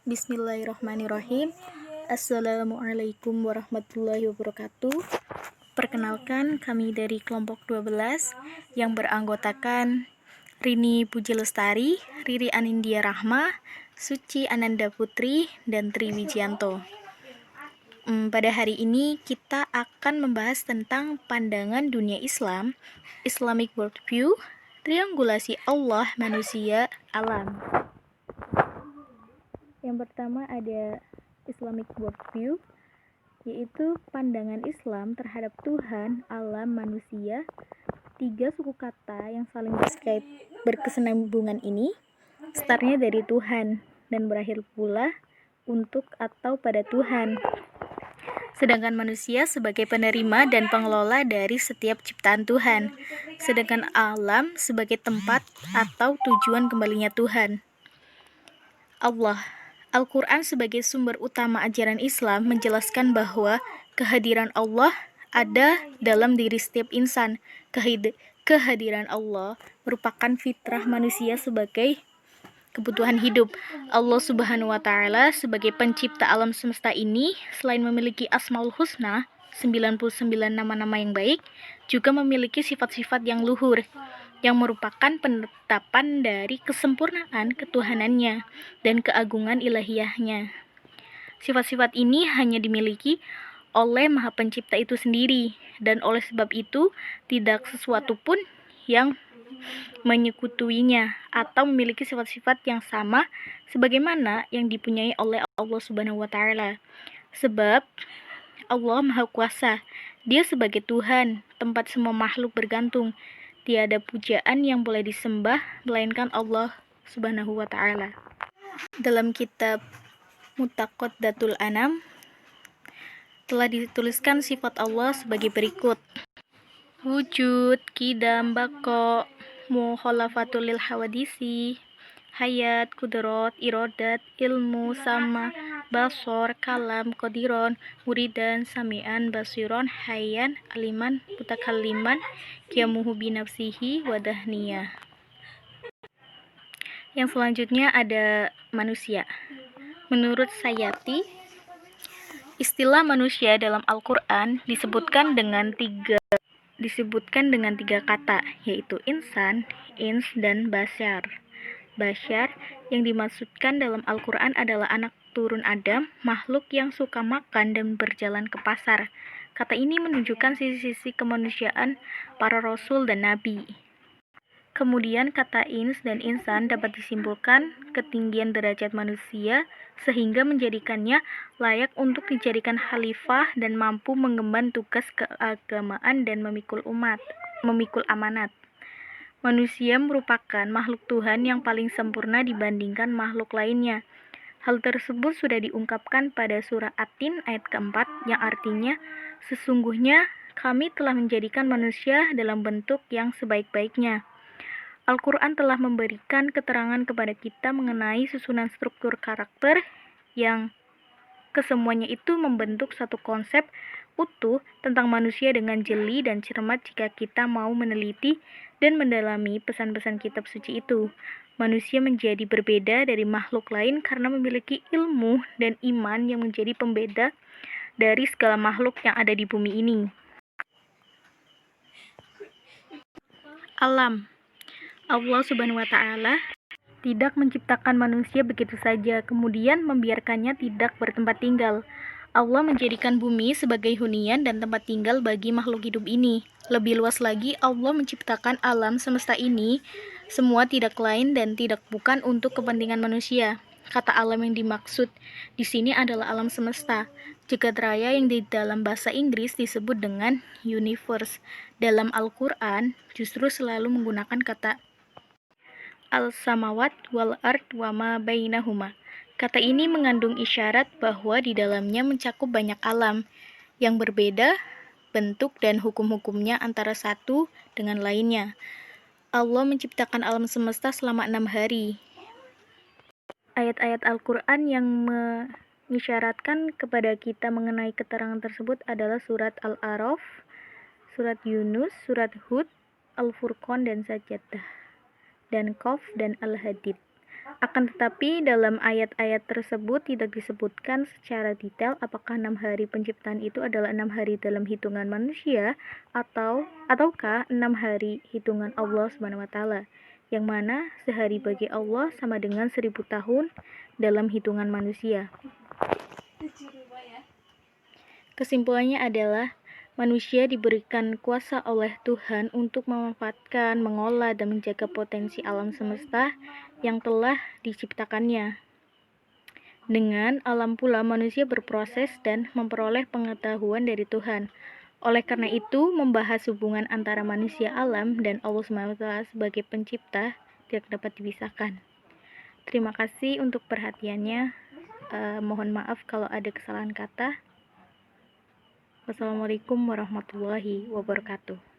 Bismillahirrahmanirrahim. Assalamualaikum warahmatullahi wabarakatuh. Perkenalkan, kami dari kelompok 12 yang beranggotakan Rini Puji Lestari, Riri Anindya Rahma, Suci Ananda Putri, dan Tri Wijianto. Pada hari ini kita akan membahas tentang pandangan dunia Islam, Islamic Worldview, triangulasi Allah, manusia, alam. Yang pertama ada Islamic Worldview, yaitu pandangan Islam terhadap Tuhan, alam, manusia. 3 suku kata yang saling berkesinambungan ini startnya dari Tuhan dan berakhir pula untuk atau pada Tuhan. Sedangkan manusia sebagai penerima dan pengelola dari setiap ciptaan Tuhan. Sedangkan alam sebagai tempat atau tujuan kembalinya Tuhan. Allah. Al-Quran sebagai sumber utama ajaran Islam menjelaskan bahwa kehadiran Allah ada dalam diri setiap insan. Kehadiran Allah merupakan fitrah manusia sebagai kebutuhan hidup. Allah Subhanahu wa Ta'ala sebagai pencipta alam semesta ini, selain memiliki Asmaul Husna, 99 nama-nama yang baik, juga memiliki sifat-sifat yang luhur, yang merupakan penetapan dari kesempurnaan ketuhanannya dan keagungan ilahiyahnya. Sifat-sifat ini hanya dimiliki oleh Maha Pencipta itu sendiri, dan oleh sebab itu tidak sesuatu pun yang menyekutuinya atau memiliki sifat-sifat yang sama sebagaimana yang dipunyai oleh Allah Subhanahu wa Ta'ala. Sebab Allah Maha Kuasa, Dia sebagai Tuhan, tempat semua makhluk bergantung. Tiada pujaan yang boleh disembah melainkan Allah Subhanahu wa Ta'ala. Dalam kitab Mutaqaddatul Anam telah dituliskan sifat Allah sebagai berikut: wujud, qidam, baqa, mukhalafatul lil hawadisi, hayat, kudrat, iradat, ilmu, sama, basor, kalam, qadiron, muridan, sami'an, basiron, hayyan, aliman, mutakalliman, qiyamuhu binafsihi, wadahniyah. Yang selanjutnya ada manusia. Menurut Sayati, istilah manusia dalam Al-Quran disebutkan dengan tiga kata, yaitu insan, ins, dan basyar. Basyar yang dimaksudkan dalam Al-Quran adalah anak turun Adam, makhluk yang suka makan dan berjalan ke pasar. Kata ini menunjukkan sisi-sisi kemanusiaan para rasul dan nabi. Kemudian kata ins dan insan dapat disimpulkan ketinggian derajat manusia sehingga menjadikannya layak untuk dijadikan khalifah dan mampu mengemban tugas keagamaan dan memikul amanat. Manusia merupakan makhluk Tuhan yang paling sempurna dibandingkan makhluk lainnya. Hal tersebut sudah diungkapkan pada surah At-Tin ayat keempat, yang artinya, sesungguhnya kami telah menjadikan manusia dalam bentuk yang sebaik-baiknya. Al-Quran telah memberikan keterangan kepada kita mengenai susunan struktur karakter yang kesemuanya itu membentuk satu konsep utuh tentang manusia dengan jeli dan cermat jika kita mau meneliti dan mendalami pesan-pesan kitab suci itu. Manusia menjadi berbeda dari makhluk lain karena memiliki ilmu dan iman yang menjadi pembeda dari segala makhluk yang ada di bumi ini. Alam. Allah Subhanahu wa Ta'ala tidak menciptakan manusia begitu saja, kemudian membiarkannya tidak bertempat tinggal. Allah menjadikan bumi sebagai hunian dan tempat tinggal bagi makhluk hidup ini. Lebih luas lagi, Allah menciptakan alam semesta ini semua tidak lain dan tidak bukan untuk kepentingan manusia. Kata alam yang dimaksud di sini adalah alam semesta, jagat raya yang di dalam bahasa Inggris disebut dengan universe. Dalam Al-Quran justru selalu menggunakan kata al-samawat wal ard wa ma bainahuma. Kata ini mengandung isyarat bahwa di dalamnya mencakup banyak alam yang berbeda bentuk dan hukum-hukumnya antara satu dengan lainnya. Allah menciptakan alam semesta selama 6 hari. Ayat-ayat Al-Quran yang mengisyaratkan kepada kita mengenai keterangan tersebut adalah surat Al-A'raf, surat Yunus, surat Hud, Al-Furqan, dan Sajdah, dan Qaf, dan Al-Hadid. Akan tetapi dalam ayat-ayat tersebut tidak disebutkan secara detail apakah 6 hari penciptaan itu adalah 6 hari dalam hitungan manusia ataukah 6 hari hitungan Allah SWT, yang mana sehari bagi Allah sama dengan 1000 tahun dalam hitungan manusia. Kesimpulannya adalah manusia diberikan kuasa oleh Tuhan untuk memanfaatkan, mengolah, dan menjaga potensi alam semesta yang telah diciptakannya. Dengan alam pula manusia berproses dan memperoleh pengetahuan dari Tuhan. Oleh karena itu, membahas hubungan antara manusia alam dan Allah SWT sebagai pencipta tidak dapat dipisahkan. Terima kasih untuk perhatiannya. Mohon maaf kalau ada kesalahan kata. Wassalamualaikum warahmatullahi wabarakatuh.